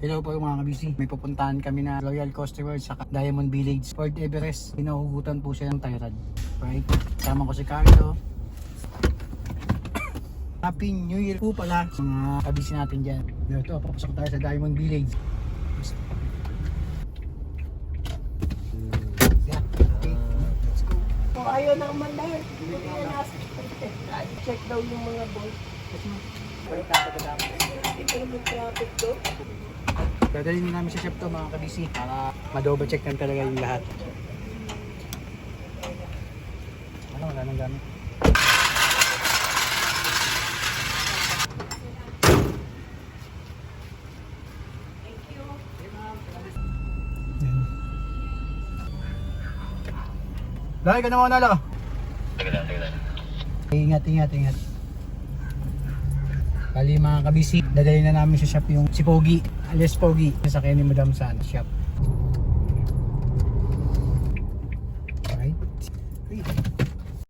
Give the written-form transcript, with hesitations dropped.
Hello po mga kabisi. May pupuntahan kami na loyal customer sa Diamond Village, Fort Everest. Pinahugutan po siya ng Tyrad. Right? Kasama ko si Carlo. Happy New Year po pala sa mga kabisi natin dyan. Ito, papasok tayo sa Diamond Village. Yeah, okay. Let's go. Kung ayaw na umandar, check daw yung mga boys. Ito yung traffic do. Dadalhin namin sa shop to mga kabisi para ma-double check lang talaga yung lahat. Ano, wala nang gamit. Dahil ka na muna lo. Ingat. Kali mga kabisi, dadalhin na namin sa shop yung si Pogi, alias Pogi, sa ni Madam San shop. Alright.